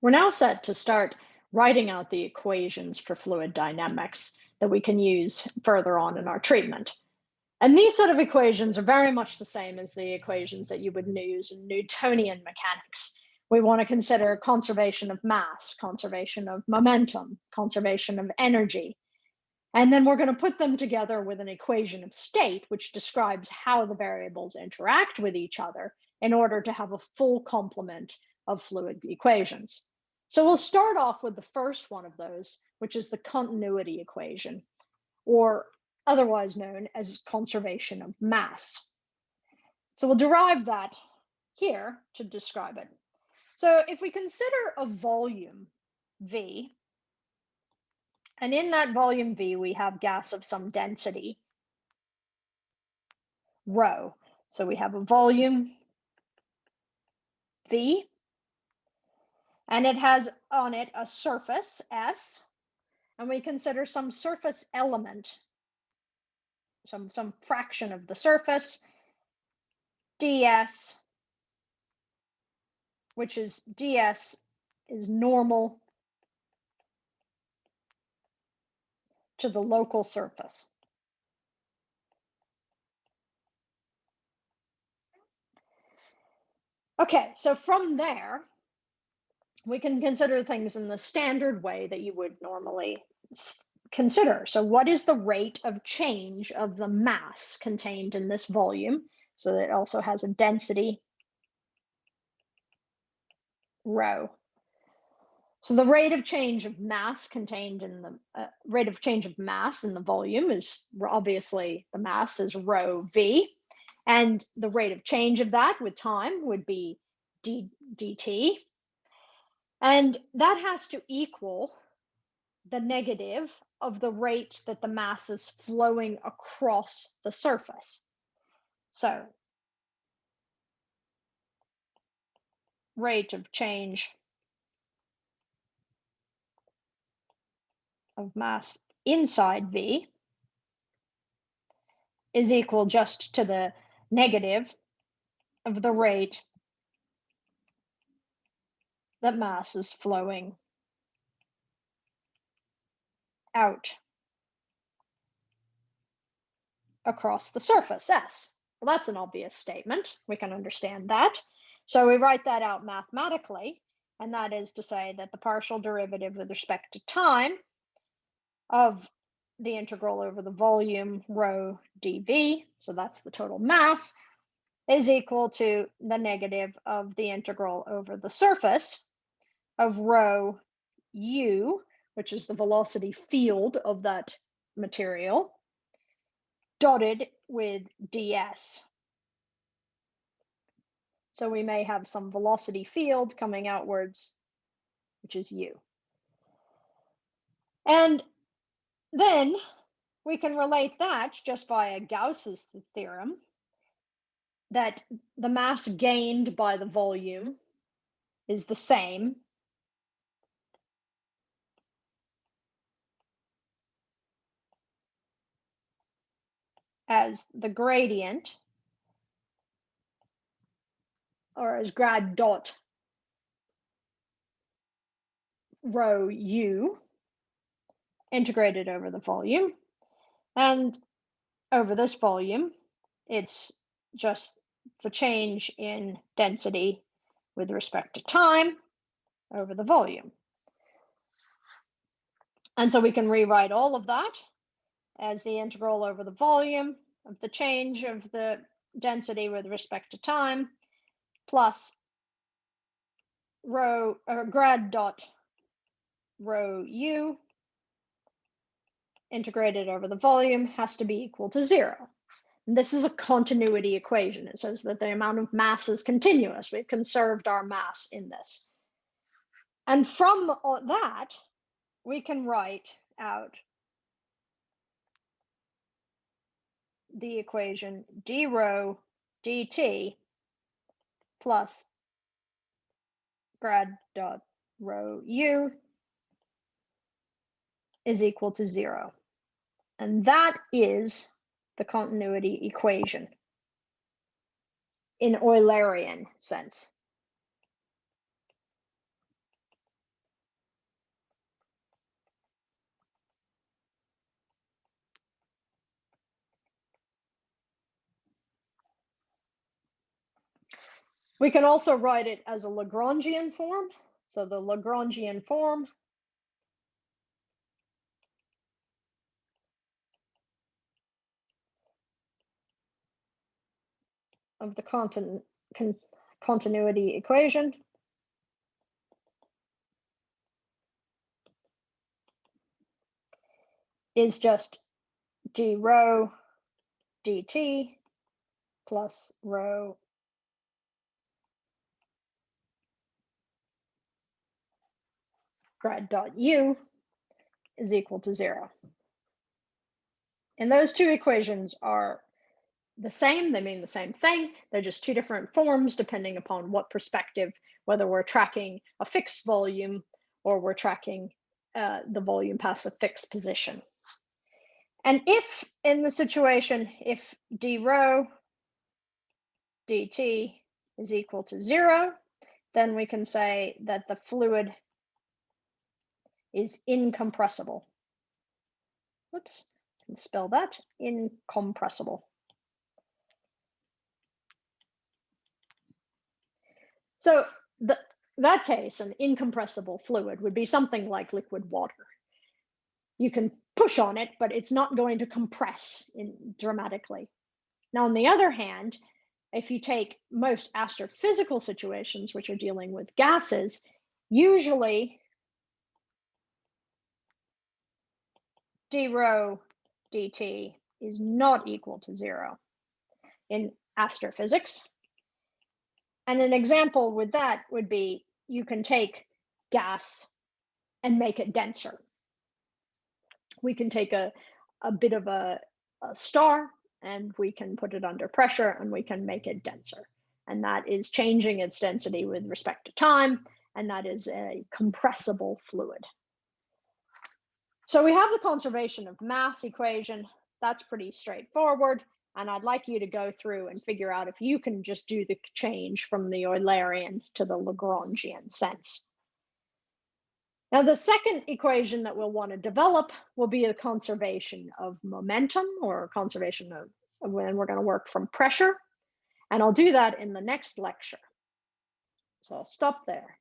We're now set to start writing out the equations for fluid dynamics that we can use further on in our treatment. And these set of equations are very much the same as the equations that you would use in Newtonian mechanics. We want to consider conservation of mass, conservation of momentum, conservation of energy. And then we're going to put them together with an equation of state, which describes how the variables interact with each other in order to have a full complement of fluid equations. So we'll start off with the first one of those, which is the continuity equation, or otherwise known as conservation of mass. So we'll derive that here to describe it. So if we consider a volume V, and in that volume V, we have gas of some density, rho. So we have a volume V, and it has on it a surface, S, and we consider some surface element, some fraction of the surface, ds, which is ds is normal to the local surface. Okay, so from there, we can consider things in the standard way that you would normally consider. So what is the rate of change of the mass contained in this volume? So that it also has a density, rho. So the rate of change of mass contained in the rate of change of mass in the volume is obviously the mass is rho v, and the rate of change of that with time would be dt. And that has to equal the negative of the rate that the mass is flowing across the surface. So rate of change of mass inside V is equal just to the negative of the rate that mass is flowing out across the surface, S. Well, that's an obvious statement. We can understand that. So we write that out mathematically, and that is to say that the partial derivative with respect to time of the integral over the volume rho dv, so that's the total mass, is equal to the negative of the integral over the surface of rho u, which is the velocity field of that material, dotted with ds. So we may have some velocity field coming outwards, which is u. And then we can relate that just via Gauss's theorem, that the mass gained by the volume is the same as the gradient, or as grad dot rho u integrated over the volume. And over this volume, it's just the change in density with respect to time over the volume. And so we can rewrite all of that as the integral over the volume of the change of the density with respect to time plus rho, or grad dot rho u integrated over the volume has to be equal to 0. And this is a continuity equation. It says that the amount of mass is continuous. We've conserved our mass in this. And from that, we can write out the equation d rho dt plus grad dot rho u is equal to 0. And that is the continuity equation in Eulerian sense. We can also write it as a Lagrangian form. So the Lagrangian form of the continuity equation is just d rho dt plus rho grad dot u is equal to 0. And those two equations are the same. They mean the same thing. They're just two different forms depending upon what perspective, whether we're tracking a fixed volume or we're tracking the volume past a fixed position. And if in the situation, if d rho dt is equal to 0, then we can say that the fluid is incompressible. Whoops, I can spell that, incompressible. So that case, an incompressible fluid would be something like liquid water. You can push on it, but it's not going to compress dramatically. Now, on the other hand, if you take most astrophysical situations, which are dealing with gases, usually d rho dt is not equal to 0 in astrophysics. And an example with that would be you can take gas and make it denser. We can take a bit of a star and we can put it under pressure and we can make it denser. And that is changing its density with respect to time, and that is a compressible fluid. So we have the conservation of mass equation. That's pretty straightforward. And I'd like you to go through and figure out if you can just do the change from the Eulerian to the Lagrangian sense. Now, the second equation that we'll want to develop will be the conservation of momentum, or conservation of when we're going to work from pressure. And I'll do that in the next lecture. So I'll stop there.